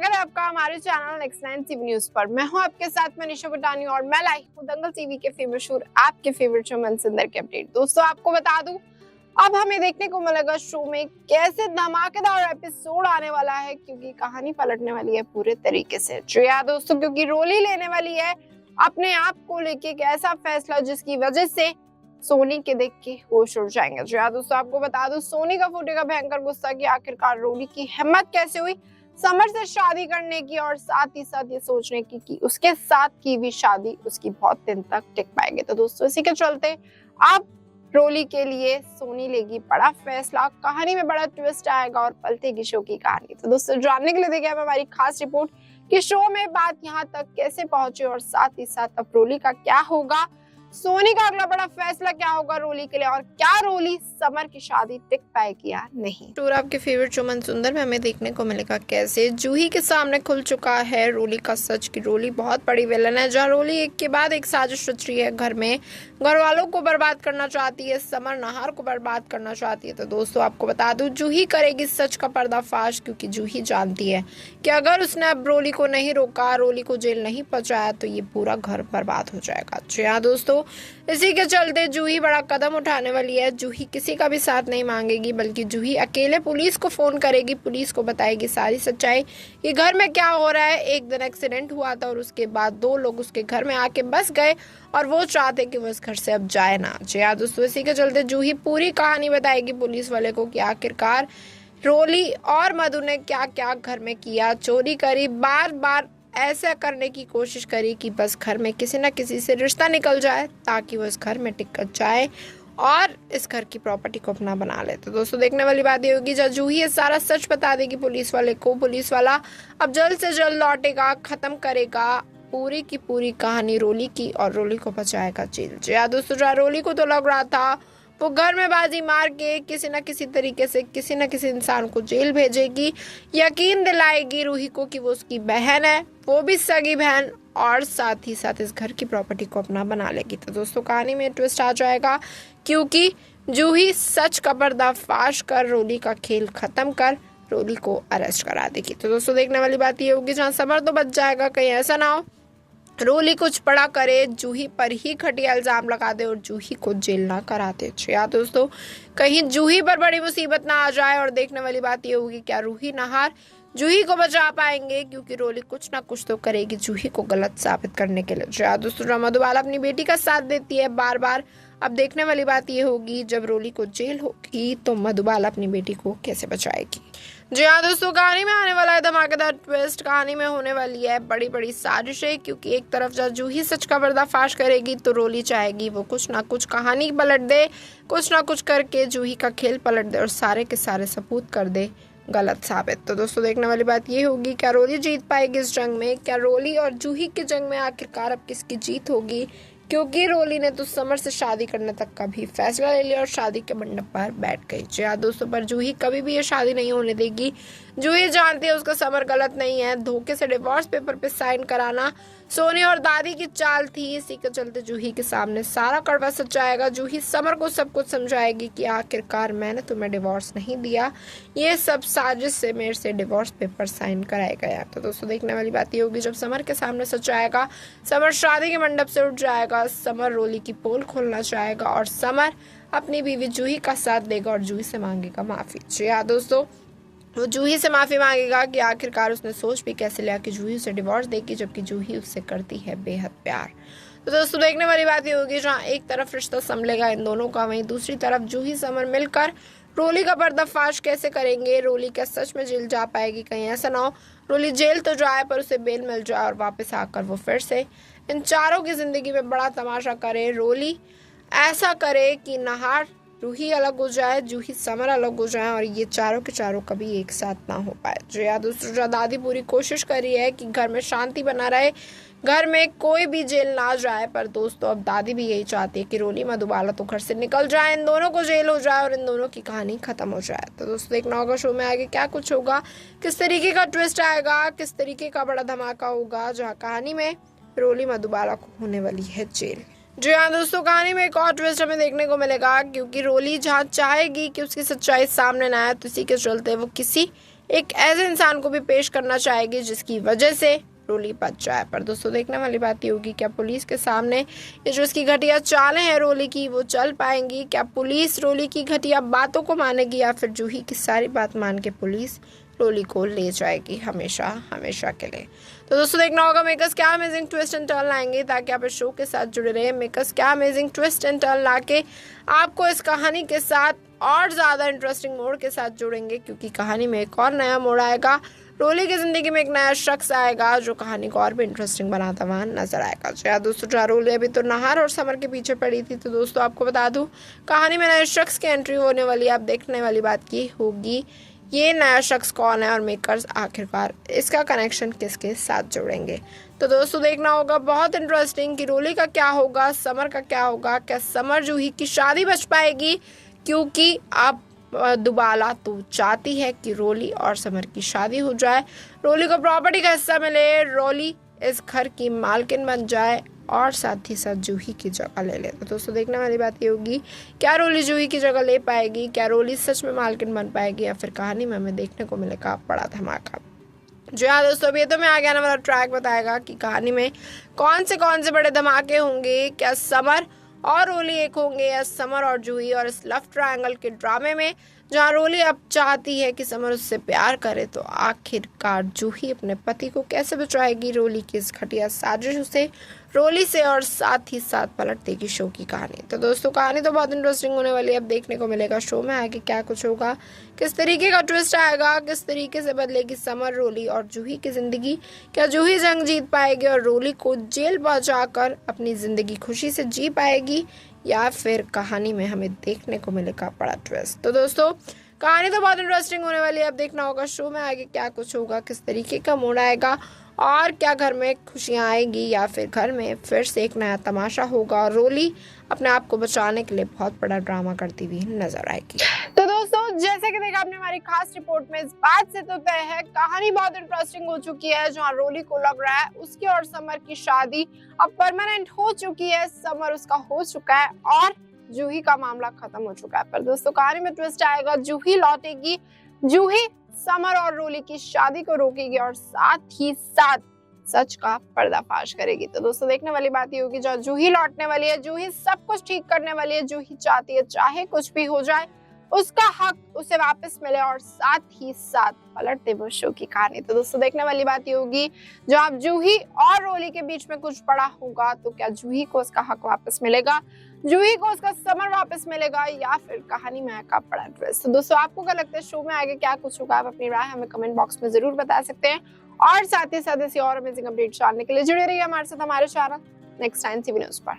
स्वागत है आपका हमारे चैनल नेक्स्ट 9 टीवी न्यूज पर। मैं हूं आपके साथ मनीषा बुटानी और मैं लाई हूं दंगल टीवी के फेवरेट शो आपके फेवरेट शो मनसिंदर के अपडेट। दोस्तों आपको बता दूं, अब हमें देखने को मिलेगा शो में कैसे धमाकेदार एपिसोड आने वाला है, क्योंकि कहानी पलटने वाली है पूरे तरीके से। जी हाँ दोस्तों, क्योंकि रोली लेने वाली है अपने आप को लेके एक ऐसा फैसला जिसकी वजह से सोनी के देख के होश उड़ जाएंगे। जी हाँ दोस्तों, आपको बता दूं, सोनी का फूटेगा भयंकर गुस्सा कि आखिरकार रोली की हिम्मत कैसे हुई समर से शादी करने की, और साथ ही साथ ये सोचने की कि उसके साथ की भी शादी उसकी बहुत दिन तक टिक पाएगी। तो दोस्तों इसी के चलते अब रोली के लिए सोनी लेगी बड़ा फैसला, कहानी में बड़ा ट्विस्ट आएगा और पलटेगी शो की कहानी। तो दोस्तों जानने के लिए देखिए हमारी खास रिपोर्ट कि शो में बात यहाँ तक कैसे पहुंचे और साथ ही साथ अब रोली का क्या होगा, सोनी का अगला बड़ा फैसला क्या होगा रोली के लिए, और क्या रोली समर की शादी टिक पाएगी या नहीं। टूर आपके फेवरेट शो मनसुंदर में हमें देखने को मिलेगा कैसे जूही के सामने खुल चुका है रोली का सच कि रोली बहुत बड़ी विलन है, जहाँ रोली एक के बाद एक साजिश रच रही है। घर में घर वालों को बर्बाद करना चाहती है, समर नहार को बर्बाद करना चाहती है। तो दोस्तों आपको बता दूं, जूही करेगी सच का पर्दाफाश, क्योंकि जूही जानती है कि अगर उसने अब रोली को नहीं रोका, रोली को जेल नहीं पहुंचाया, तो ये पूरा घर बर्बाद हो जाएगा। जी हाँ दोस्तों, इसी के चलते जूही बड़ा कदम उठाने वाली है। जूही किसी का भी साथ नहीं मांगेगी, बल्कि जूही अकेले पुलिस को फोन करेगी, पुलिस को बताएगी सारी सच्चाई कि घर में क्या हो रहा है। एक दिन एक्सीडेंट हुआ था और उसके बाद 2 लोग उसके घर में आके बस गए और वो चाहते कि वो इस घर से अब जाए ना। जी हाँ दोस्तों, इसी के चलते जूही पूरी कहानी बताएगी पुलिस वाले को कि आखिरकार रोली और मधु ने क्या क्या घर में किया, चोरी करी, बार बार ऐसा करने की कोशिश करी कि बस घर में किसी न किसी से रिश्ता निकल जाए ताकि वो इस घर में टिक जाए और इस घर की प्रॉपर्टी को अपना बना ले। तो दोस्तों देखने वाली बात ये होगी, जब जूही ये सारा सच बता देगी पुलिस वाले को, पुलिस वाला अब जल्द से जल्द लौटेगा, खत्म करेगा पूरी की पूरी कहानी रोली की और रोली को बचाएगा जेल। जी हाँ दोस्तों, जहाँ रोली को तो लग रहा था वो घर में बाजी मार के किसी न किसी तरीके से किसी न किसी इंसान को जेल भेजेगी, यकीन दिलाएगी रूही को कि वो उसकी बहन है, वो भी सगी बहन, और साथ ही साथ इस घर की प्रॉपर्टी को अपना बना लेगी। तो दोस्तों कहानी में ट्विस्ट आ जाएगा, क्योंकि जूही सच का पर्दाफाश कर रोली का खेल खत्म कर रोली को अरेस्ट करा देगी। तो दोस्तों देखने वाली बात ये होगी, जहाँ समर तो बच जाएगा, कहीं ऐसा ना हो रोली कुछ बड़ा करे, जूही पर ही घटिया इल्जाम लगा दे और जूही को जेल ना करा दे। या दोस्तों कहीं जूही पर बड़ी मुसीबत ना आ जाए। और देखने वाली बात ये होगी, क्या रूही नहार जूही को बचा पाएंगे, क्योंकि रोली कुछ ना कुछ तो करेगी जूही को गलत साबित करने के लिए। या दोस्तों मधुबाला अपनी बेटी का साथ देती है बार बार। अब देखने वाली बात ये होगी, जब रोली को जेल होगी तो मधुबाला अपनी बेटी को कैसे बचाएगी। जी हाँ दोस्तों, कहानी में आने वाला है धमाकेदार ट्विस्ट, कहानी में होने वाली है बड़ी बड़ी साजिशें, क्योंकि एक तरफ जब जूही सच का पर्दाफाश करेगी तो रोली चाहेगी वो कुछ ना कुछ कहानी पलट दे, कुछ ना कुछ करके जूही का खेल पलट दे और सारे के सारे सबूत कर दे गलत साबित। तो दोस्तों देखने वाली बात ये होगी, क्या रोली जीत पाएगी इस जंग में, क्या रोली और जूही की जंग में आखिरकार अब किसकी जीत होगी, क्योंकि रोली ने तो समर से शादी करने तक का भी फैसला ले लिया और शादी के मंडप पर बैठ गई। जी हाँ दोस्तों, पर जूही कभी भी ये शादी नहीं होने देगी। जूही जानती है उसका समर गलत नहीं है, धोखे से डिवोर्स पेपर पे साइन कराना सोनी और दादी की चाल थी। इसी के चलते जूही के सामने सारा कड़वा सच आएगा। जूही समर को सब कुछ समझाएगी कि आखिरकार मैंने तुम्हें डिवोर्स नहीं दिया, ये सब साजिश से मेरे से डिवोर्स पेपर साइन कराया गया। तो दोस्तों देखने वाली बात ये होगी, जब समर के सामने सच आएगा, समर शादी के मंडप से उठ जाएगा, समर रोली की पोल खोलना चाहेगा और समर अपनी बीवी जूही का साथ देगा और जूही से मांगेगा माफी। जी हाँ दोस्तों, वो जूही से माफी मांगेगा कि आखिरकार उसने सोच भी कैसे लिया कि जूही उसे डिवोर्स देगी, जबकि जूही उससे करती है बेहद प्यार। तो दोस्तों देखने वाली बात ये होगी, जहाँ एक तरफ रिश्ता संभलेगा इन दोनों का, वहीं दूसरी तरफ जूही समर मिलकर रोली का पर्दाफाश कैसे करेंगे। रोली क्या सच में जेल जा पाएगी, कहीं ऐसा ना हो रोली जेल तो जाए पर उसे बेल मिल जाए और वापस आकर वो फिर से इन चारों की जिंदगी में बड़ा तमाशा करे। रोली ऐसा करे कि नहार रूही अलग हो जाए, जूही समर अलग हो जाए और ये चारों के चारों कभी एक साथ ना हो पाए। जो या दूसरा दादी पूरी कोशिश कर रही है कि घर में शांति बना रहे, घर में कोई भी जेल ना जाए, पर दोस्तों अब दादी भी यही चाहती है कि रोली मधुबाला तो घर से निकल जाए, इन दोनों को जेल हो जाए और इन दोनों की कहानी खत्म हो जाए। तो दोस्तों देखना होगा शो में आगे क्या कुछ होगा, किस तरीके का ट्विस्ट आएगा, किस तरीके का बड़ा धमाका होगा, जहाँ कहानी में रोली मधुबाला को होने वाली है जेल। जी हाँ दोस्तों, कहानी में एक और ट्विस्ट हमें देखने को मिलेगा, क्योंकि रोली जहाँ चाहेगी कि उसकी सच्चाई सामने ना आए, तो इसी के चलते वो किसी एक ऐसे इंसान को भी पेश करना चाहेगी जिसकी वजह से रोली बच जाए। पर दोस्तों देखने वाली बात ये होगी, क्या पुलिस के सामने ये जो इसकी घटिया चालें हैं रोली की वो चल पाएंगी? क्या पुलिस रोली की घटिया बातों को मानेगी या फिर जूही की सारी बात मान के पुलिस रोली को ले जाएगी हमेशा हमेशा के लिए? तो दोस्तों देखना होगा मेकर्स क्या अमेजिंग ट्विस्ट एंड टर्न लाएंगे। ताकि आप इस शो के साथ जुड़े रहे, मेकर्स क्या अमेजिंग ट्विस्ट एंड टर्न लाके आपको इस कहानी के साथ और ज़्यादा इंटरेस्टिंग मोड़ के साथ जोड़ेंगे, क्योंकि कहानी में एक और नया मोड़ आएगा। रोली की ज़िंदगी में एक नया शख्स आएगा जो कहानी को और भी इंटरेस्टिंग बनाता हुआ नजर आएगा। जी हाँ दोस्तों, जहाँ रोली अभी तो नाहर और समर के पीछे पड़ी थी, तो दोस्तों आपको बता दूं कहानी में नए शख्स की एंट्री होने वाली है। आप देखने वाली बात की होगी ये नया शख्स कौन है और मेकर्स आखिरकार इसका कनेक्शन किसके साथ जोड़ेंगे। तो दोस्तों देखना होगा बहुत इंटरेस्टिंग कि रोली का क्या होगा, समर का क्या होगा। क्या समर जूही की शादी बच पाएगी? क्योंकि अब दुबाला तो चाहती है कि रोली और समर की शादी हो जाए, रोली को प्रॉपर्टी का हिस्सा मिले, रोली इस घर की मालकिन बन जाए और साथ ही साथ जूही की जगह ले ले। तो दोस्तों देखने वाली बात ये होगी, क्या रोली जूही की जगह ले पाएगी? क्या रोली सच में मालकिन बन पाएगी या फिर कहानी में हमें देखने को मिलेगा बड़ा धमाका? जी हाँ दोस्तों, अभी तो मैं आगे आने वाला ट्रैक बताएगा कि कहानी में कौन से बड़े धमाके होंगे। क्या समर और रोली एक होंगे या समर और जूही? और इस लव ट्रायंगल के ड्रामे में जहाँ रोली अब चाहती है कि समर उससे प्यार करे, तो आखिरकार जूही अपने पति को कैसे बचाएगी रोली की इस घटिया साजिश से, रोली से, और साथ ही साथ पलट देगी शो की कहानी। तो दोस्तों कहानी तो बहुत इंटरेस्टिंग होने वाली है। अब देखने को मिलेगा शो में आगे क्या कुछ होगा, किस तरीके का ट्विस्ट आएगा, किस तरीके से बदलेगी समर, रोली और जूही की जिंदगी। क्या जूही जंग जीत पाएगी और रोली को जेल पहुंचाकर अपनी जिंदगी खुशी से जी पाएगी, या फिर कहानी में हमें देखने को मिलेगा बड़ा ट्विस्ट? तो दोस्तों कहानी तो बहुत इंटरेस्टिंग होने वाली है। अब देखना होगा शो में आगे क्या कुछ होगा, किस तरीके का मोड़ आएगा, और क्या घर में खुशियां आएगी या फिर घर में फिर से एक नया तमाशा होगा और रोली अपने आप को बचाने के लिए बहुत बड़ा ड्रामा करती हुई नजर आएगी। तो दोस्तों जैसे कि देखा आपने हमारी खास रिपोर्ट में, इस बात से तो तय है कहानी बहुत इंटरेस्टिंग हो चुकी है। जहां रोली को लग रहा है उसकी और समर की शादी अब परमानेंट हो चुकी है, समर उसका हो चुका है और जूही का मामला खत्म हो चुका है। पर दोस्तों कहानी में ट्विस्ट आएगा, जूही लौटेगी, जूही समर और रोली की शादी को रोकेगी और साथ ही साथ सच का पर्दाफाश करेगी। तो दोस्तों देखने वाली बात ये होगी, जो जूही लौटने वाली है, जूही सब कुछ ठीक करने वाली है, जूही चाहती है चाहे कुछ भी हो जाए उसका हक उसे वापस मिले और साथ ही साथ पलट दे वो शो की कहानी। तो दोस्तों देखने वाली बात ये होगी, जो आप जूही और रोली के बीच में कुछ बड़ा होगा, तो क्या जूही को उसका हक वापस मिलेगा, जूही को उसका समर वापस मिलेगा, या फिर कहानी में आएगा बड़ा ट्विस्ट? तो दोस्तों आपको क्या लगता है शो में आगे क्या कुछ होगा? आप अपनी राय हमें कमेंट बॉक्स में जरूर बता सकते हैं और साथ ही साथ ऐसी और अमेजिंग अपडेट जानने के लिए जुड़े रहिए हमारे साथ, हमारे channel next time TV news पर।